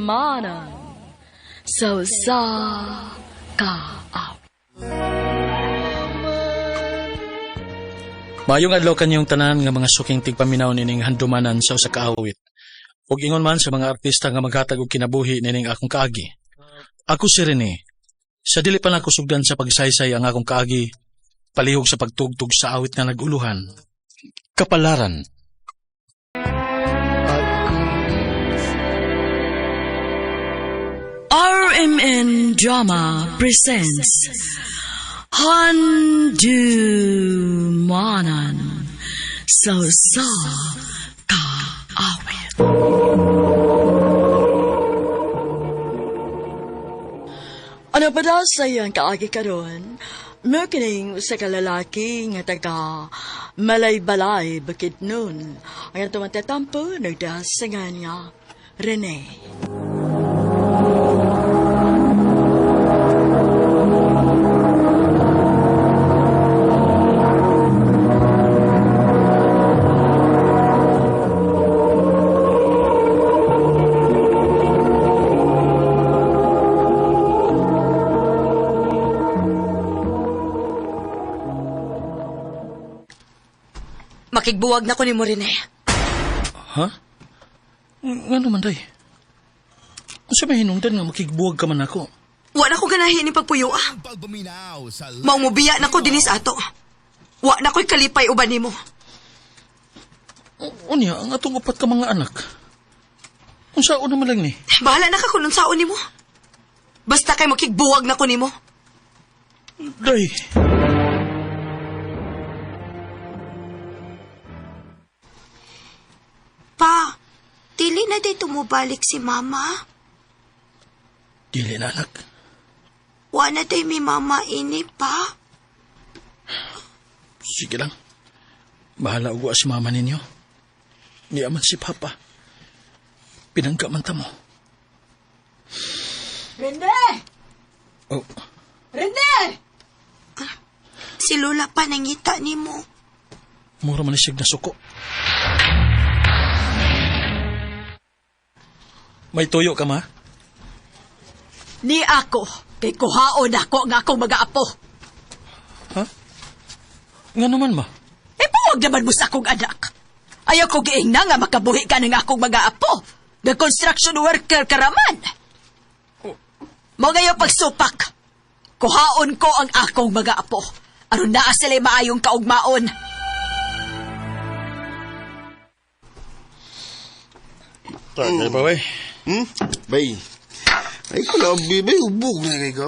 manan. So sa kaawit. Maayong adlaw kanyong tanan nga mga suking tigpaminaw nining handumanan sa usa ka awit. Ug ingon man sa mga artista nga maghatag og kinabuhi nining akong kaagi. Ako si Rene. Sa dili pa nako sugdan sa pagsaysay ang akong kaagi, palihog sa pagtugtog sa awit nga naguluhan. Kapalaran. RMN Drama presents Handumanan So Sa Kaawit. Ano ba daw sa iyang kaagi karon? Merkining sa kalalaki nga taga Malay-Balay Bukidnon. Ang atong tatampo nagdasangan nga Rene. Makigbuwag na ko ni mo rin eh. Ha? Nga naman, day. Kung sa may hinungdan nga makigbuwag ka man ako. Wa na ko ganahin ni pagpuyo ah. Maumubiya na ko dinis ato. Wa na ko'y kalipay uban ni mo. Unya, ang atong upat ka mga anak. Kung saan naman lang ni. Bahala na ka kung nung saon ni mo. Basta kay makigbuwag na ko ni mo. Day. Pa, dili na day tumubalik si mama. Dili na, anak. Wa na day mi mama ini pa. Sige lang. Bahala ugo si mama ninyo. Niyaman si papa. Pinangga man ta mo. Rende! Oh, Rende! Si Lola pa nangita ni mo. mura man isig na suko. May tuyo ka, ma? Ni ako, kay kuhaon ako ang akong mag-aapo. Ha? Nga naman, ma? Puwag naman mo sa akong anak. Ayaw ko giingna nga makabuhi ka ng akong mag-aapo. The construction worker karaman. Mo ngayon pagsupak. Kuhaon ko ang akong mag-aapo. Aron naa sila maayong kaugmaon. Tagay ba, bay? Bay, ay kalabi, bay, ubog na kay ka,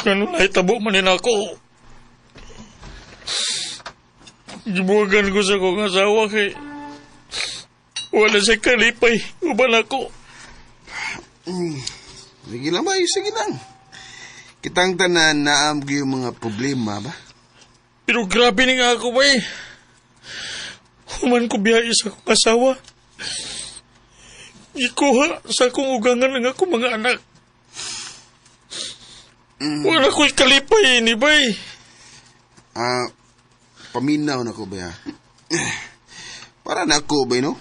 Ganun na itabo manin ako. Gibuwagan ko sa kong asawa kay wala sa kalipay. Uban ako. Sige lang, bay, sige lang. Kitang tanan naam yung mga problema, ba? Pero grabe ni nga ako, bay. Human ko biyahe sa kong asawa. Ikuha sa akong ugangan ng akong mga anak. Wala ko'y kalipay ni bay. Paminaw na ko, bay, ha? Para na ako, bay, no?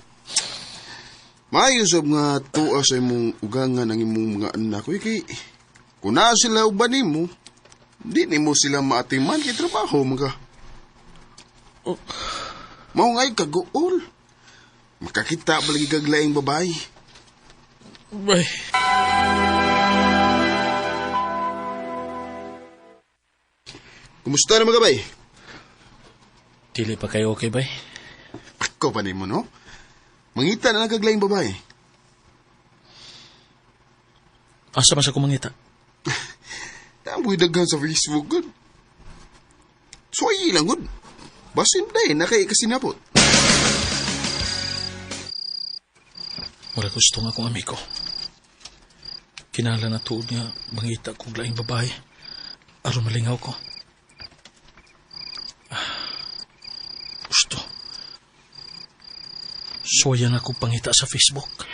Maayos nga tuwa sa imong ugangan ng imong mga anak. Kay, kung na sila uban mo, di ni mo sila maatiman kay trabaho, mga. Mao ngay kaguol. Makakita balagi kaglaing babae. Bay. Kumusta na mga bay? Dili pa kayo okay, bay? Ako pa mo, no? Mangita na nagkaglaing babae. Asa man sa kumangita? Tamboy daghan sa Facebook, good. Soy lang, good. Basin day, nakaikasinapot. Wala gusto nga akong amigo. Kinala na tuod nga mangita kong laing babae. Aron malingaw ko. Gusto. Suwayan ako pangita sa Facebook.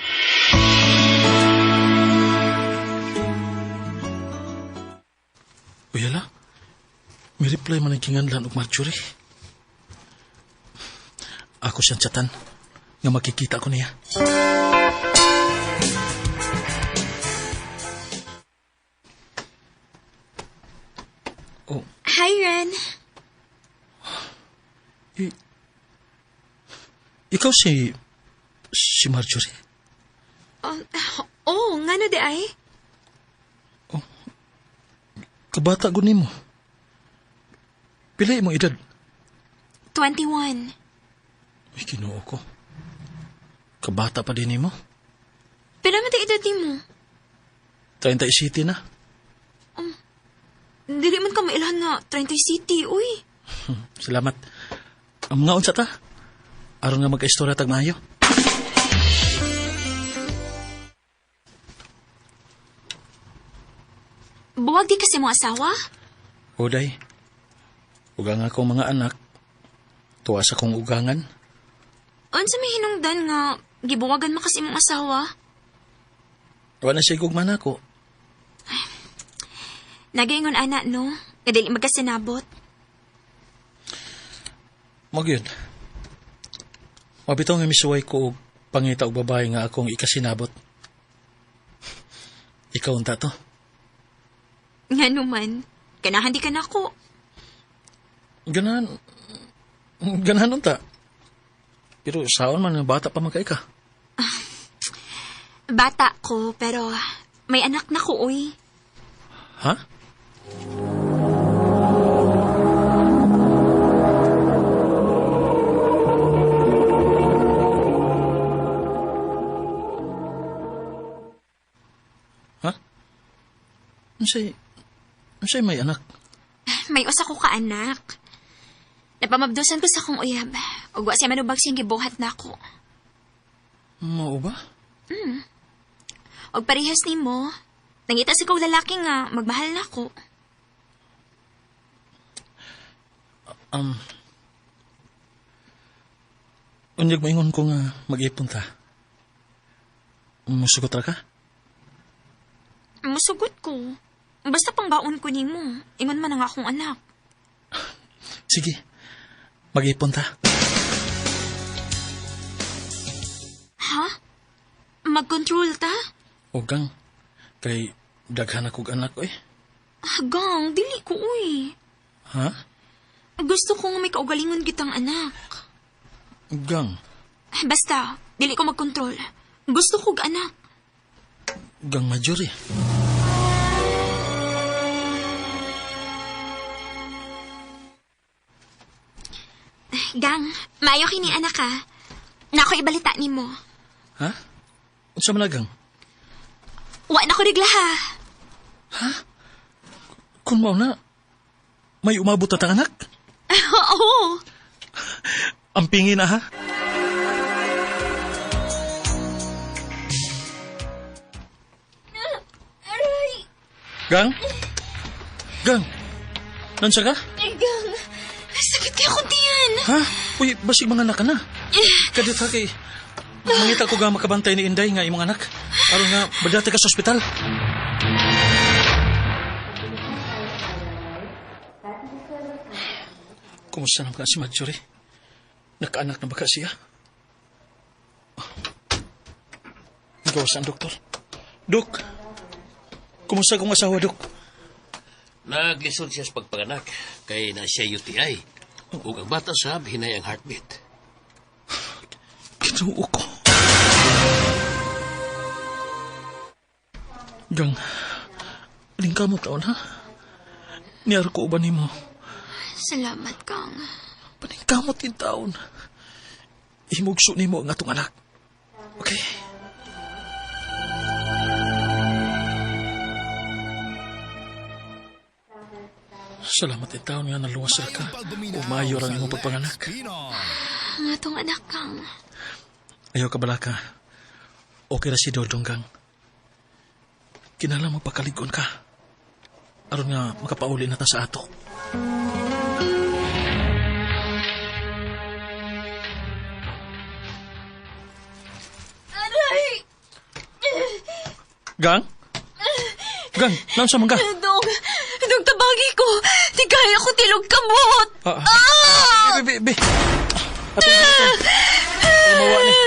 Uyala, may reply man ang kinganlan og Marjorie. Ako siyang chatan nga makikita ko niya. Ikaw si Marjorie? Nga no di ay. Kabata gud nimo. Pila imong edad? 21. Ay, Ginoo ko. Kabata pa din nimo. Pila man edad mo? 30 City na. Dili man ka mailhan nga 30 city, uy. Salamat. Nga unsa ta? Aron nga magka-istorya tag maayo. Buwag di kasi mo asawa? Oday. Ugang akong mga anak. Tuwa sa kong ugangan. Unsa may hinungdan nga gibuwagan mo kasi mong asawa? Wala siya gugman ako. Nagaingon ana no, nga dili magkasinabot. Magyud. Mabitaw nga misuway ko og pangita og babae nga akong ikasinabot. Ikaw unta to. Nga naman, ganahan di ka na ako. Ganahan unta. Pero saon man nga bata pa man kay ka. Bata ko, pero may anak na ko, uy. Ha? Ha? Unsay may anak? May usa ko ka anak. Napamabdusan ko sa kong uyab. Ug wa siya manubag siyang gibuhat na ako. Mao ba? Og parehas nimo, nangita sa kong lalaki nga magmahal na ako. Unyag maingon ko nga mag-ipon ta. Musugot ra ka? Musugot ko. Basta pangbaon ko nimo. Ingon man ang akong anak. Sige. Mag-ipon ta. Ha? Mag-control ta? Ugang. Kay daghan akong anak ko eh. Hagang, dili ko uy. Ha? Gusto ko nga may kaugalingon kitang anak. Ugang. Basta, dili ko mag-control. Gusto ko anak. Ugang Marjorie. Gang, maayo kini anak ha. Nako ibalita nimo. Ha? Unsa man gang? Wa na ko rigla ha. Kung mao na, may umabot na tang anak? Oo. Ang pingi na ha? Aray. Gang? Gang? Nansa ka? Gang, sakit kaya akong tiyan. Ha? Uy, basig mga anak ka na. Kadit ha kay... Mangita ko ga makabantay ni Inday nga imong anak. Aron nga, badate ka sa ospital. Kumusta naman ka si Marjorie? Nakaanak na ba ka siya? Gawas ang doktor. Dok, kumusta kong asawa, Dok? Naglisod siya sa pagpanganak kay na siya UTI. Ug ang bata sab hinay ang heartbeat. Kinuo ko. Gang, lingkamot taon ha? Niyar ko uban mo. Salamat, Kang. Paningkamot in taon. Imugso ni mo ang atong anak. Okay? Salamat in taon nga naluwas ra ka. Umayo ang imong pagpanganak. Ang atong anak, Kang. Ayaw ka bala ka. Okay ra si Dodong, Gang. Kinala magpakaligon ka. Aron nga makapauli na ta sa ato. Aray! Gang? Gang, naunsa man ka? Dog tabagi ko. Di kaya ko tilog kamot. Be. Atong dito. Ay, mawa ni.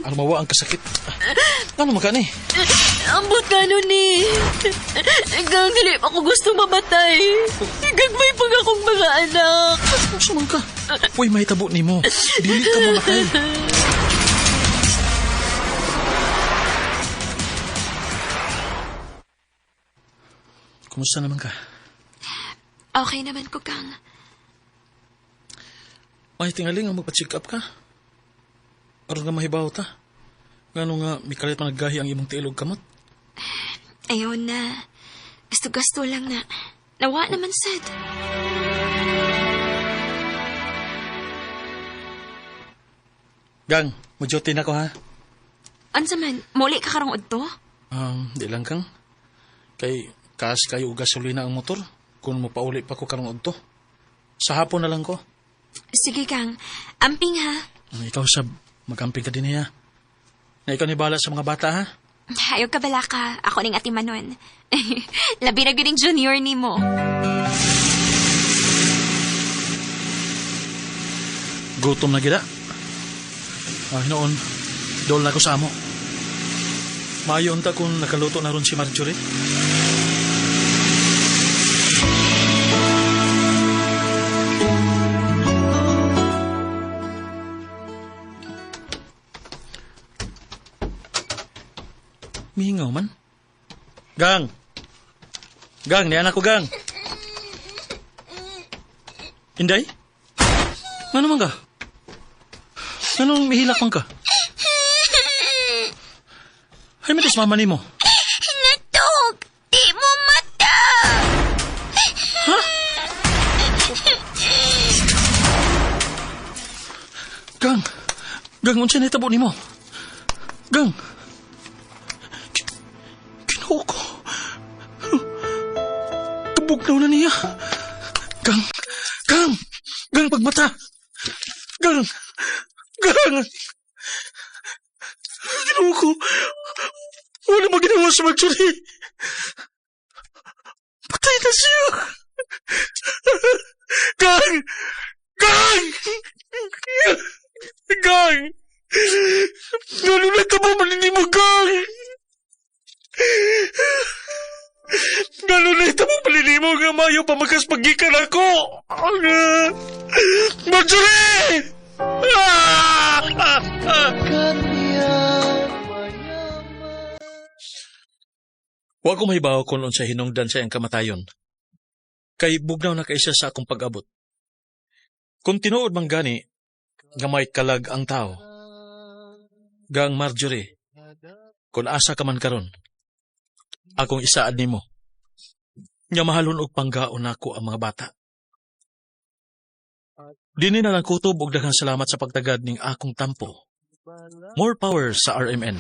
Almawa ang kasakit. Ano man ka ni? Ambot ka nun ni. Gang, dili pa ako gusto mamatay. Gagmay pag akong mga anak. Gusto man ka? Uy, may tabo ni mo. Dili ka mo matay. Kumusta naman ka? Okay naman ko, Kang. May tingaling ang magpa-check up ka. Aron nga mahibaw ta. Ngano nga, may kalit pa naggahi ang imong tiilog kamot. Ayaw na. Gasto-gasto lang na. Nawa naman, sad. Gang, mujotin ako ha. Ansa man, muli ka karong udto? Di lang kang. Kay kaas kayo gasolina ang motor. Kung mo pauli pa ko karong udto. Sa hapon na lang ko. Sige, Kang. Amping, ha? Ikaw sab, magamping ka din niya. Na ikaw ni bala sa mga bata ha. Ayaw ka bala ka. Ako ning ati Manon. Labi na ganing junior ni mo. Gutom na gida. Noon, dol na ko sa amo. Maayo unta kung nakaluto na ron si Marjorie. Mihingaw man. Gang! Gang, niyan ako, Gang. Inday? Ano man ka? Anong mihilak man ka? Ay, matis mama ni mo. Natog! Di mo mata! Ha? Gang! Gang, unsa na itabo ni mo? Gang! Ginoo ko. Kabugnaw na niya. Gang! Gang! Gang, pagmata! Gang! Gang! Ginoo ko. Wala mo ginawa sa Marjorie. Patay na siya. Gang! Gang! Gang! Gano'n na tabo manini mo, Gang! Gano'n na tabo manini mo nga mayo pamagas pagikan ako! Marjorie! Wa ko mahibaw kung unsa hinungdan sa iyang kamatayon. Kay bugnaw na kaisa sa akong pag-abot. Kung tinuod man gani, nga may kalag ang tao. Gang Marjorie, kung asa ka man karon, akong isaad nimo. Nga mahalon og panggaon nako ang mga bata. Dini na lang kutob og daghang salamat sa pagtagad ning akong tampo. More power sa RMN.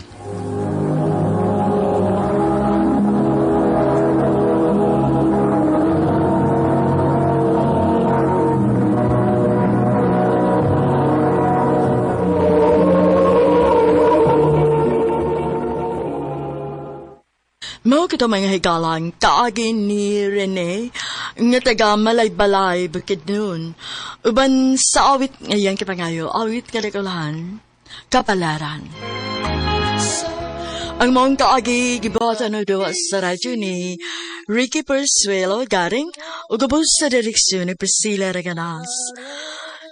Mao kita mga higalang kaagin ni Rene nga taga Malay-Balay bukid nun. Uban sa awit ngayon kipangayo, awit kadakulahan, kapalaran. Ang mong kaagi gibata no doa sa radyo ni Ricky Persuelo garing o gabos sa direksyon ni Priscilla Reganas.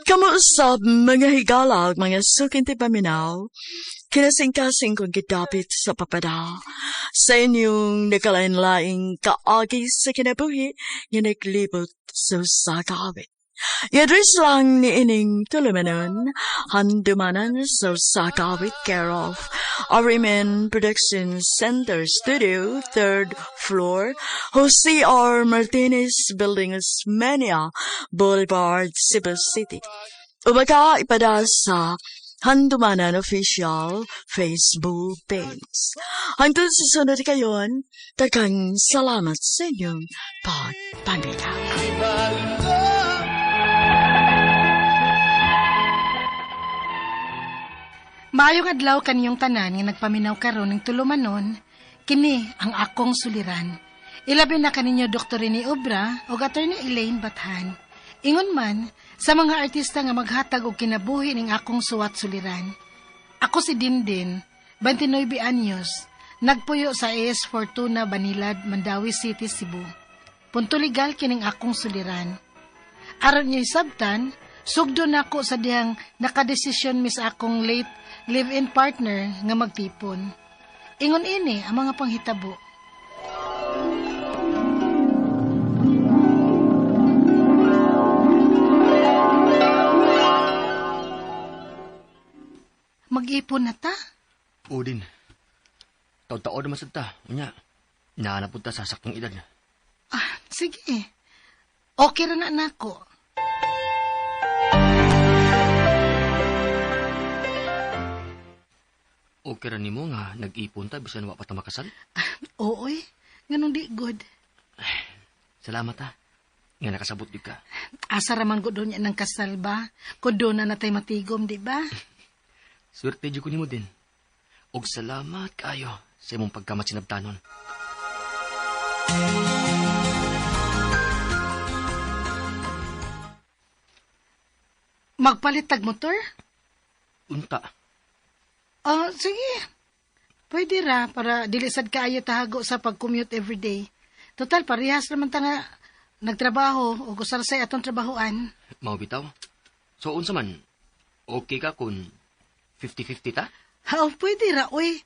Kamuusap mga higala mga sukinti paminaw, kinasing-kasing kong kitapit sa papada sa inyong nakalain-laing kaagi sa kinabuhi nga naglibot sa kaawit. I-address lang ni ining tulumanon, handumanan sa kaawit care of RMN Production Center Studio, 3rd floor, Jose R. Martinez Building, Osmeña Boulevard, Cebu City. Umaga ipada sa Handumanan Official Facebook page. Hangtod sa sunod kayon, tagang salamat sa inyong pagpamilya. Maayong adlaw kaniyong tanan nga nagpaminaw karon ng tulumanon, kini ang akong suliran. Ilabi na kaninyo Dr. Rene Obra o Attorney Elaine Bathan. Ingon man, sa mga artista nga maghatag og kinabuhi ning akong suwat suliran. Ako si Dindin, 29 anyos. Nagpuyo sa AS Fortuna, Banilad, Mandawi City, Cebu. Punto legal kining akong suliran. Aron niyo'y sabtan, sugdo na ako sa dihang nakadesisyon mis akong late live-in partner nga magtipon. Ingon ini ang mga panghitabo. Mag-ipon na ta? Udin. Taon-taon naman sa ta. Unya, nahanap po ta sa saktong edad. Ah, sige. Okay ra na nako. Okay ra nimo nga nag-ipon ta bisan wa pa ta makasal. Ooy, ganun di good. Salamat ha. Nga nakasabot di ka. Asa raman ko doon yan ng kasal ba? Kung doon na natay matigom, di ba? Swerte di ko nimo din. Og salamat kayo sa imong pagkamat sinabtanon. Magpalit tag motor? Unta. Ah, sige. Pwede ra para dilisad kaayo tahago sa pag-commute everyday. Total, parehas naman ta nga nagtrabaho o gusarsay atong trabahoan. Mao bitaw. So unsa man? Okay ka kung 50-50 ta? Ha, pwede ra, uy.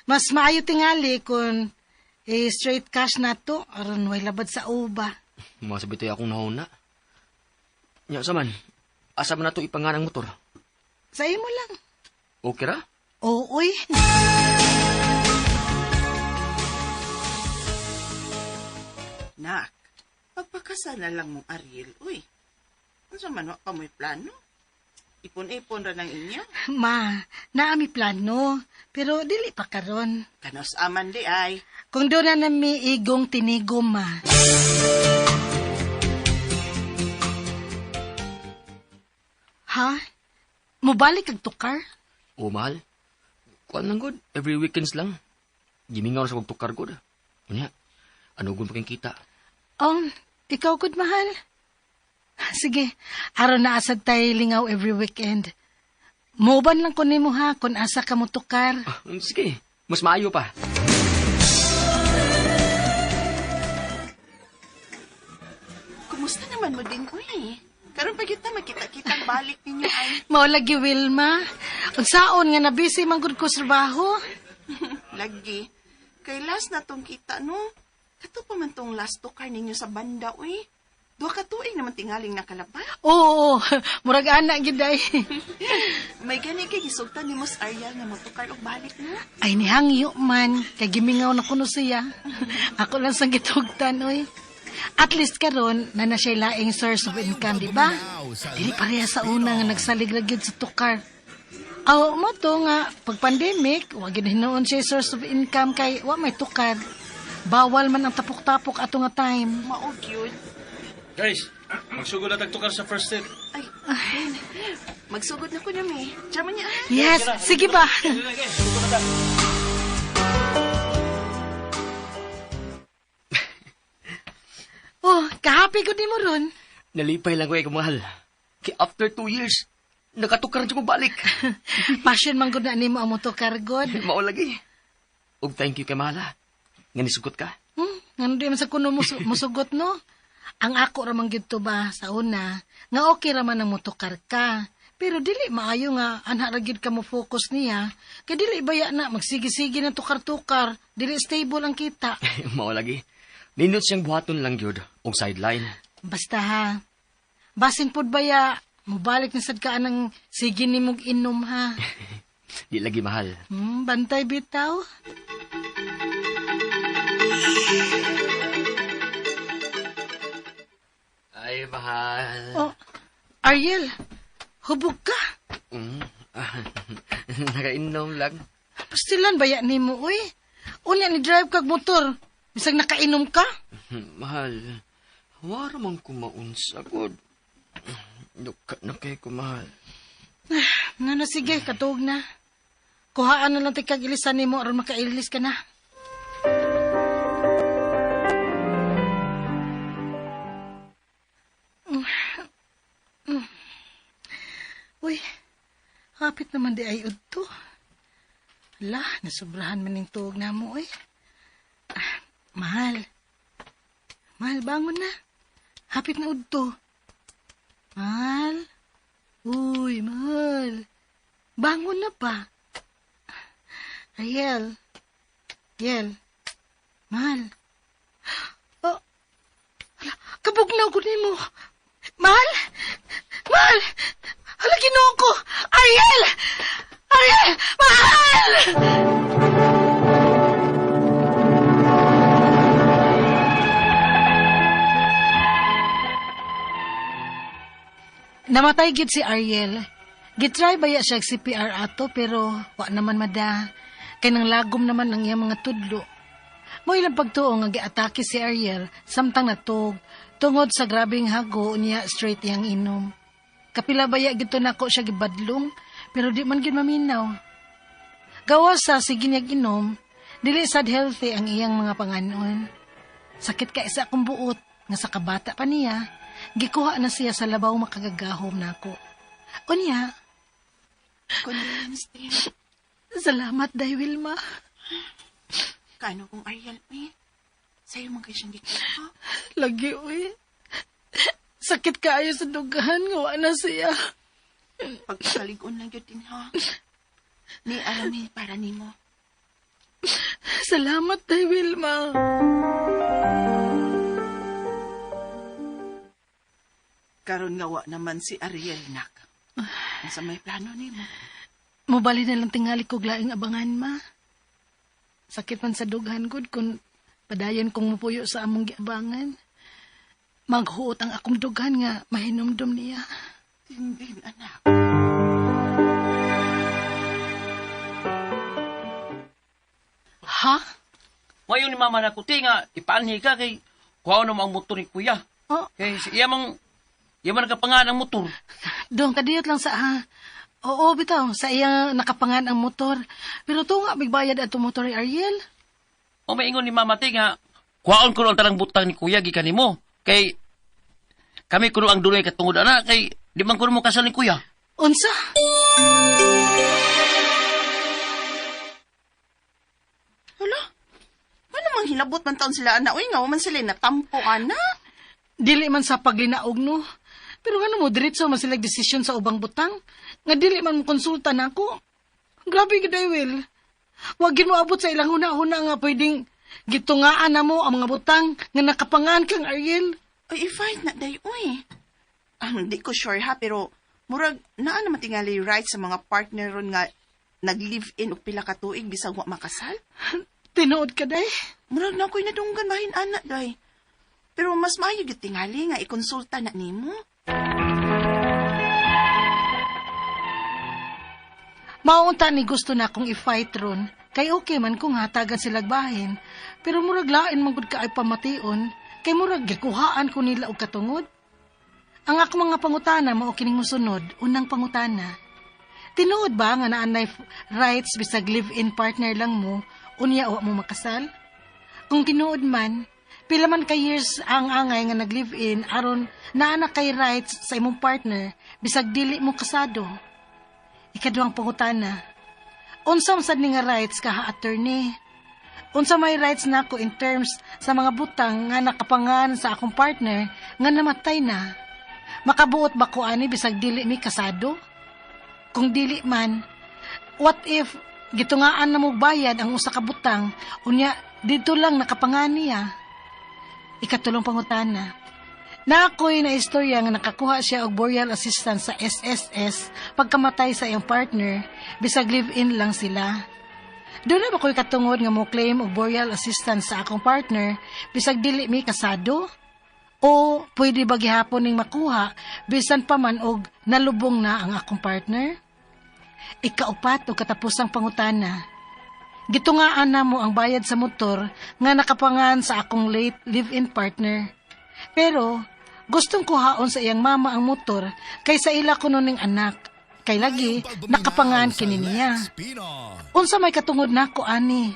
Mas maayo tingali kung straight cash na to aron way labad sa uba. Masabitay akong nahuna. Nya sa man. Asa man nato ipanganang motor? Sa imo lang. Okay ra? Oo, uy. Nak, pagpakasal na lang mong Ariel. Uy, ano sa man pa mo'y plano? Ipon-ipon ra ng inya. Ma, naami plano, pero dili pa karon. Kanos aman di ay. Kung doon na nami igong tinigom, ma. Ha? Mubalik kag tukar? O mahal. Kuan lang good. Every weekends lang. Gimingaw sa pagtukar good. Unya, ano gun pa kayong kita? Ikaw good, mahal? Sige, aron na asad tayo lingaw every weekend. Moban lang ko nimo ha, kung asa ka mo tukar. Ah, sige, mas maayo pa. Kumusta naman mo din, uy? Karon pa kita makita-kitang balik ninyo ay. Mao lagi, Wilma. Unsaon nga na busy man gud ko sa trabaho? Lagi. Kay last na tong kita, no? Kato pa man tong last tukar ninyo sa banda, uy. Duha ka tuig naman tingaling nakalaban. Oo, murag anak gid ay. May gani kay gisugtan ni Mos Ariel na matukar og balik mo. Ay nihangyo man, kay gimingaw na kuno siya. Ako lang sang gitugtan, oy. At least karon na siya laing source of income, di ba? Dili pareha sa una nga nagsalig ra gyud sa tukar. Aw mo to nga pag pandemic, wa gyud hinoon siya source of income kay wa may tukar. Bawal man ang tapok-tapok ato nga time. Mao gyud. Guys, magsugod na tagtukar sa first date. Ay, magsugod na ko niya, may. Diyan niya. Yes, sige ba? Oh, kahapi ko di mo ron. Nalipay lang ko ay kumahal. Kaya after 2 years, nakatukar siya mo balik. Passion man gud na nimo ang motor god. Mao lagi. Og thank you kay mahala. Nga nisugot ka. Ngano di man sa kuno musugot no? Ang ako raman gyud to ba sa una, nga okay raman ang motokar ka. Pero dili maayo nga anha ra gyud ka mo focus niya. Kay dili baya na magsigi-sige na tukar-tukar, dili stable ang kita. Mao lagi. Nindot siyang buhaton lang gyud og sideline. Basta ha. Basin pod baya, mobalik na sad ka anang sige nimog inom ha. Di lagi mahal. Bantay bitaw. Ay, mahal. Oh, Ariel, hubog ka. Nakainom lang. Pastilan baya nimo uy. Unya ni drive kag motor. Bisag nakainom ka? Mahal, wala man ko maunsa god. Dukat na kay ko, mahal. Nana sige, katuog na. Kuhaan na lang tikag ilisan nimo aron makailis ka na. Uy, Hapit naman di ay udto. Hala, nasubrahan man yung tuog na mo eh. Mahal. Mahal, bangon na. Hapit na udto. Mahal. Uy, mahal. Bangon na pa. Ariel. Ariel. Mahal. Oh. Hala, kabugnaw ko ni mo. Mahal. Mahal. Hala, ginoo ko. Ariel. Ariel. Mahal. Namatay gid si Ariel. Gitry baya siya si CPR ato pero wa naman mada. Kay nang lagom naman ang iyang mga tudlo. Mo ilang pagtuo nga giatake si Ariel samtang natug tungod sa grabing hago niya straight iyang inom. Kapila baya gito nako siya gibadlong pero di man gid maminaw. Gawas sa sige niya inom, dili sad healthy ang iyang mga panganon. Sakit ka isa akong buot nga sa kabata pa niya. Gikuha na siya sa labaw makagagahom nako. Unya. Condolence din. Salamat, Day Wilma. Kaano kung Ariel, uy? Sa'yo man kayo siyang gikuha. Lagi, uy. Sakit kaayo sa dugahan, nga na siya. Pagkakaligon lang yun din, ha? Ni alamin para nimo. Salamat, Day Wilma. Karon nga wa naman si Ariel, nak. Ang sa may plano nimo. Mubali na lang tingali ko laing abangan, ma. Sakit man sa dughan gud kung padayon kong mupuyo sa among giabangan. Maghuot ang akong dughan nga mahinumdum niya. Tindin, anak. Ha? Ngayon ni mama na kuti nga, ipaanhi ka kay kuha naman ang motor ni kuya. Oh, Kay iya man nakapangan ang motor. doon kadiyot lang sa ha. Oo, bitaw, sa iya nakapangan ang motor. Pero to nga, bigbayad ato motor ni Ariel. O maingon ni mama ti nga, kuhaon ko ang talang butang ni kuya gikan nimo. Kay kami kuno ang dunay katungod ana kay di man kuno mo kasal ni kuya. Unsa? Hala? Ano mang hilabot man taon sila, anak? Uy, nga man sila natampo, anak. Dili man sa paglinaog, no? Pero ano mo, diretso man sila desisyon sa ubang butang? Nga dili man mo konsulta na ako? Grabe ka, Will. Wagin mo abot sa ilang huna-huna nga pwedeng gitungaan na mo ang mga butang nga nakapangan kang Ariel. Ay, i-fight na, day, uy. Di ko sure, ha, pero murag, naa naman tingali right sa mga partner ron nga nag-live-in o pila ka tuig bisag wa makasal? Tinuod ka, day? Murag na ako'y nadunggan mahin, anak, day. Pero mas maayo yung tingali nga ikonsulta na nimo. Maunta ni gusto na akong i-fight ron. Kay okay man kung hatagan silag bahin. Pero murag lain manggod ka ay pamation. Kay murag gikuhaan ko nila og katungod. Ang ako mga pangutana mao kining mosunod. Unang pangutana. Tinuod ba nga naanay rights bisag live-in partner lang mo unya wa mo makasal? Kung tinuod man, pila man ka years ang angay nga nag-live-in aron naana kay rights sa imong partner bisag dili mo kasado. Ikaduhang pangutana. Unsa sad ni nga rights ka attorney? Unsa may rights nako in terms sa mga butang nga nakapangan sa akong partner nga namatay na? Makabuot ba ko ani bisag dili mi kasado? Kung dili man, what if gitungaan na mo bayad ang usa ka butang unya dito lang nakapangan niya? Ikatulong pangutana. Na ako'y na istorya nga nakakuha siya og burial assistance sa SSS pagkamatay sa iyang partner, bisag live-in lang sila. Doon na ba ko'y katungod nga mo claim og burial assistance sa akong partner, bisag dili mi kasado? O pwede ba gihapon ning makuha, bisan pa man og nalubong na ang akong partner? Ikaupat o katapusang pangutana. Gitungaan na mo ang bayad sa motor nga nakapangan sa akong late live-in partner. Pero, gustong kuhaon sa iyang mama ang motor kaysa ila kuno ning anak. Kay lagi, nakapangan kini niya. Unsa may katungod nako ani?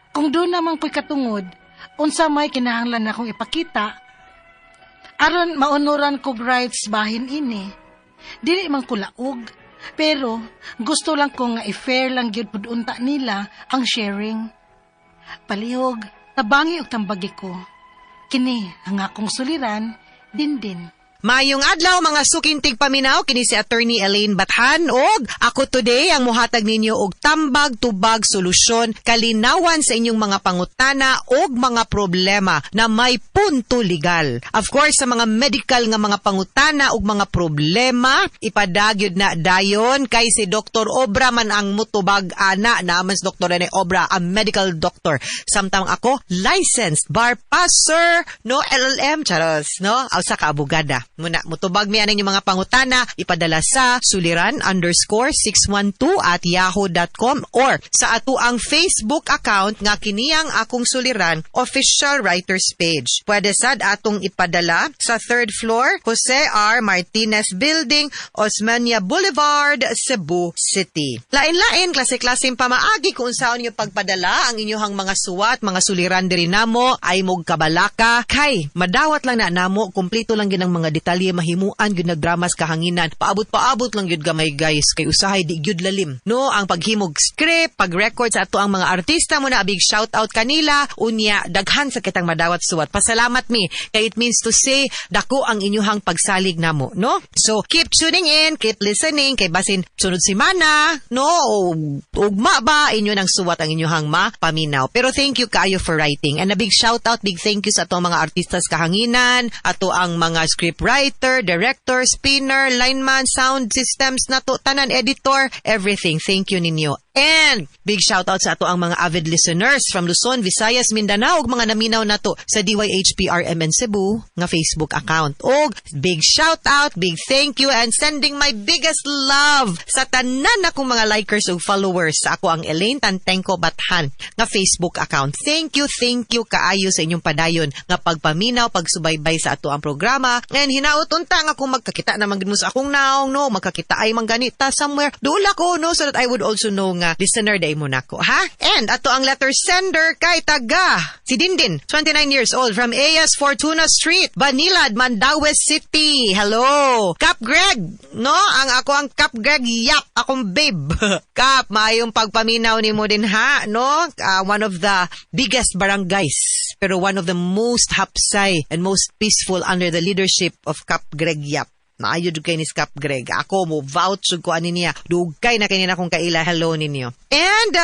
Kung doon naman ko'y katungod, unsa may kinahanglan na akong ipakita? Aron maunuran kog rights bahin ini. Dili man kulaog, Pero gusto lang ko nga i-fair lang gyud pud unta nila ang sharing. Palihog, tabangi og tambagi ko. Kini ang akong suliran, din. Mayong adlaw mga sukintig paminaw, kini si Attorney Elaine Bathan og ako today ang muhatag ninyo og tambag tubag solusyon kalinawan sa inyong mga pangutana og mga problema na may punto legal. Of course sa mga medical nga mga pangutana og mga problema ipadagyod na dayon kay si Dr. Obra man ang mutubag ana naman si Dr. Rene Obra, a medical doctor. Samtang ako licensed bar passer no LLM charos no ausa ka abogada. Muna, mutubag mi aning mga pangutana, ipadala sa suliran_612@yahoo.com or sa ato ang Facebook account nga kiniyang akong suliran official writers page. Pwede sad atong ipadala sa 3rd floor, Jose R. Martinez Building, Osmeña Boulevard, Cebu City. Lain-lain, klase-klaseng pamaagi kung saan nyo pagpadala ang inyong mga suwat, mga suliran diri namo, ay mog kabalaka, kay madawat lang na namo, kumpleto lang yun ang mga detalye mahimuan gyud nagdramas kahanginan. Paabot lang gyud gamay guys kay usahay di gyud lalim. No, ang paghimog script, pag-record sa ato ang mga artista mo na big shout out kanila. Unya daghan sa kitang madawat suwat. Pasalamat mi kay it means to say dako ang inyuhang pagsalig namo, no? So keep tuning in, keep listening kay basin sunod semana, no? Ugma ba inyo nang suwat ang inyuhang mapaminaw. Pero thank you kaayo for writing. And a big shout out, big thank you sa ato mga artistas kahanginan, ato ang mga script writer, director, spinner, lineman, sound systems na to, tanan, editor, everything. Thank you ninyo. And big shout out sa ato ang mga avid listeners from Luzon, Visayas, Mindanao ug mga naminaw nato sa DYHPRMN Cebu nga Facebook account. Og big shout out, big thank you and sending my biggest love sa tanan akong mga likers ug followers sa ako ang Elaine Tantengco Bathan nga Facebook account. Thank you kaayo sa inyong padayon nga pagpaminaw, pagsubaybay sa ato ang programa. And hinaot unta nga kung magkakita naman gid mo sa akong naong, no, magkakita ay mangganita somewhere. Dula ko, no, so that I would also know nga listener day mo nako, ha? And ato ang letter sender kay taga si Dindin, 29 years old from AS Fortuna Street, Banilad, Mandaue City. Hello, Cap Greg, no? Ako ang Cap Greg, yap, akong babe. Cap, maayong pagpaminaw ni mo din ha, no? One of the biggest barangays, pero one of the most hapsay and most peaceful under the leadership of Cap Greg Yap. Maayo dugay ni Cap Greg. Ako mo vouch ko ani niya. Dugay na kanina kong kaila. Hello ninyo. And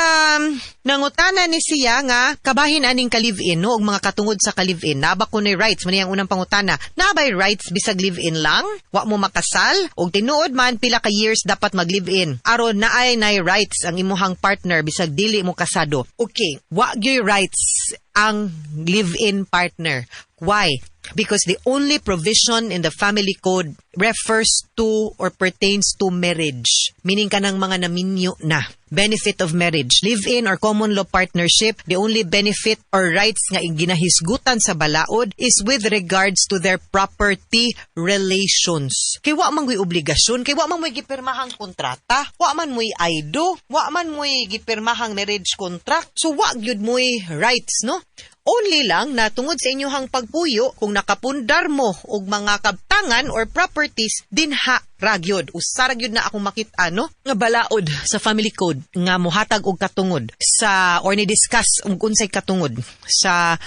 nangutana ni siya nga kabahin aning ka-live-in no og mga katungod sa ka-live-in. Naba ko ni rights man ang unang pangutana. Nabay rights bisag live-in lang? Wa mo makasal og tinuod man pila ka years dapat mag-live-in. Aron naay nay rights ang imuhang partner bisag dili mo kasado. Okay, wa gyud rights ang live-in partner. Why? Because the only provision in the family code refers to or pertains to marriage. Meaning ka ng mga naminyo na. Benefit of marriage. Live-in or common law partnership, the only benefit or rights nga ginahisgutan sa balaod is with regards to their property relations. Kay wa man mo'y obligasyon, kay wa man mo'y gipirmahang kontrata, wa man mo'y aido, wa man mo'y gipirmahang marriage contract, so wa gyud mo'y rights, no? Only lang na tungod sa inyong pagpuyo kung nakapundar mo og mga kabtangan or properties dinha ragyod. Usaragyod na akong makita no nga balaod sa family code nga mohatag og katungod sa or ni discuss og unsay katungod sa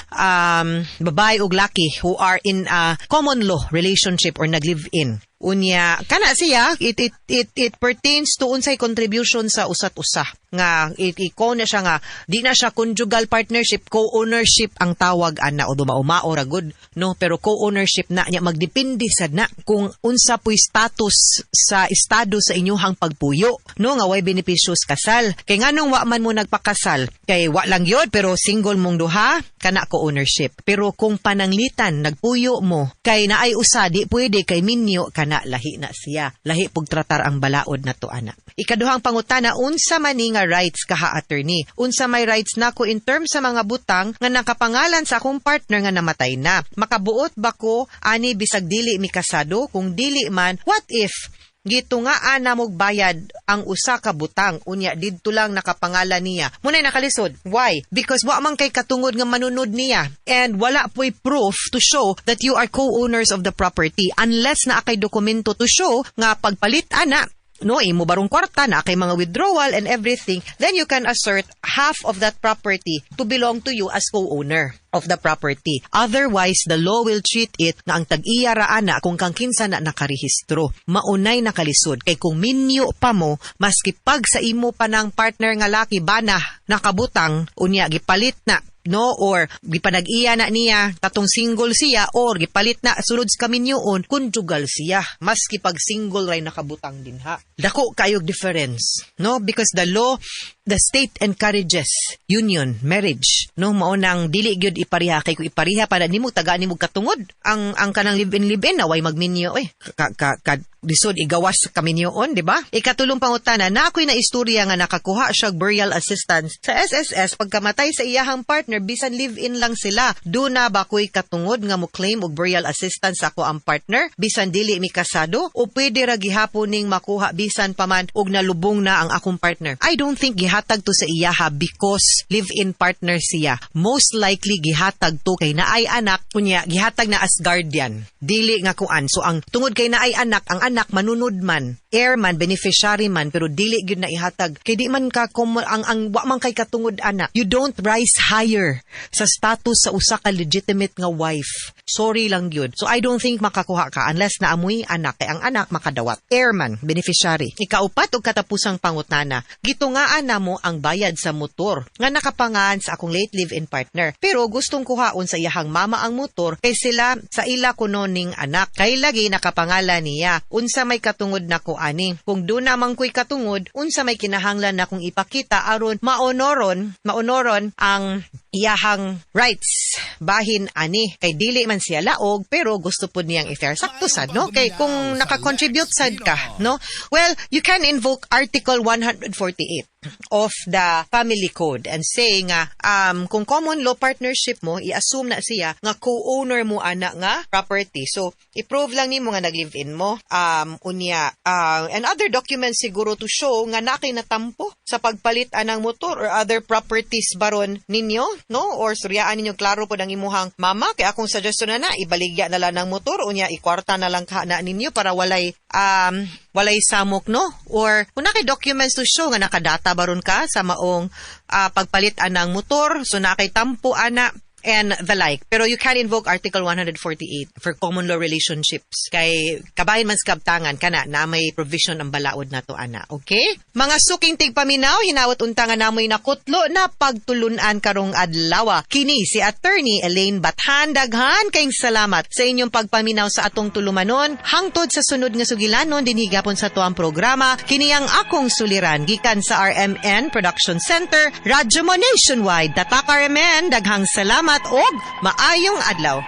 babae ug laki who are in a common law relationship or nag-live-in. Unya kana siya it pertains to unsay contribution sa usat usa nga iko na siya nga di na siya conjugal partnership, co-ownership ang tawag ana o dumaumao ra gud no, pero co-ownership na nya magdepende sad na kung unsa puy status sa estado sa inyong pagpuyo no nga way benepisyos kasal. Kay nganong wa man mo nagpakasal kay wa lang yun pero single mong duha kana co-ownership. Pero kung pananglitan nagpuyo mo kay naay usa di pwede kay minyo na lahi na siya. Lahi pug tratar ang balaod na to ana. Ikaduhang pangutana, unsa man ni nga rights kaha attorney? Unsa may rights nako in terms sa mga butang nga nakapangalan sa akong partner nga namatay na? Makabuot ba ko ani bisag dili mi kasado? Kung dili man, what if gitungaan na mog bayad ang usa ka butang unya didto lang nakapangalan niya munay nakalisod? Why? Because wa man kay katungod nga manunod niya and wala po'y proof to show that you are co-owners of the property unless na akay dokumento to show nga pagpalit ana no, imo barong kwarta na kay mga withdrawal and everything, then you can assert half of that property to belong to you as co-owner of the property. Otherwise, the law will treat it nga ang tag-iya ra ana kung kang kinsa na nakarehistro. Maunay nakalisod kay kung minyo pa mo maski pag sa imo pa ng partner nga laki bana nakabutang unya gipalit na, no, or gipanag-iya na niya tatong single siya or gipalit na sulod sa kaminyoon conjugal siya maski pag single ray nakabutang din ha. Dako kayog difference, no, because the law, the state encourages union, marriage, no, mao nang dili gyud ipariha kay kung ipariha para nimo tagaan nimo katungod ang kanang live-in na way magminyo lisod igawas sa kaminyoon, di ba? Ikatulong pangutana na ako'y na istorya nga nakakuha siya burial assistance sa SSS pagkamatay sa iyahang partner bisan live-in lang sila. Do na ba ko'y katungod nga mo claim og burial assistance ako ang partner bisan dili mi kasado o pwede ra gihapon ning makuha bisan paman og nalubong na ang akong partner? I don't think gihatag to sa iyaha because live-in partner siya. Most likely gihatag to kay naay anak kunya gihatag na as guardian. Dili nga kuan. So ang tungod kay naay anak, ang anak manunod man, heir man, beneficiary man, pero dili gyud na ihatag kay di man ka ang wa man kay katungod anak. You don't rise higher sa status sa usa ka legitimate nga wife. Sorry lang gyud. So I don't think makakuha ka unless naamoy anak kay ang anak makadawat. Heir man, beneficiary. Ikaupat og katapusang pangutana, gitungaan na mo ang bayad sa motor nga nakapangan sa akong late live-in partner. Pero gustong kuhaon sa iyahang mama ang motor kay sila sa ila kuno ning anak. Kay lagi nakapangalan niya. Unsa may katungod na ko ani? Kung do namang ko'y katungod, unsa may kinahanglan na kong ipakita aron maonoron ang iyahang rights bahin ani kay dili man siya laog pero gusto pud niyang i-fair sakto sad, no, kay kung naka-contribute sad ka, no, well you can invoke Article 148 of the Family Code and say nga kung common law partnership mo i-assume na siya nga co-owner mo ana nga property, so i-prove lang nimo nga nag-live-in mo and other documents siguro to show nga nakay natampo sa pagpalit anang motor or other properties baron ninyo, no, or suryaan ninyo klaro po ang imuhang mama kay akong suggestion na ibaligya na lang ng motor unya ikwarta na lang ka na ninyo para walay samok, no, or kung nakay documents to show nga nakadata baron ka sa maong pagpalit anang motor, so nakay tampo ana and the like. Pero you can invoke Article 148 for common law relationships. Kay kabahin man sa kabtangan kana na may provision ang balaod na to ana. Okay? Mga suking tigpaminaw, hinawat untangan namoy nakutlo na pagtulunan karong adlaw. Kini si Attorney Elaine Bathan. Daghan kayong salamat sa inyong pagpaminaw sa atong tulumanon. Hangtod sa sunod nga sugilanon dinhigapon sa tuang programa. Kini ang akong suliran gikan sa RMN Production Center, Radyo Mo Nationwide. Tatak RMN, daghang salamat og maayong adlaw.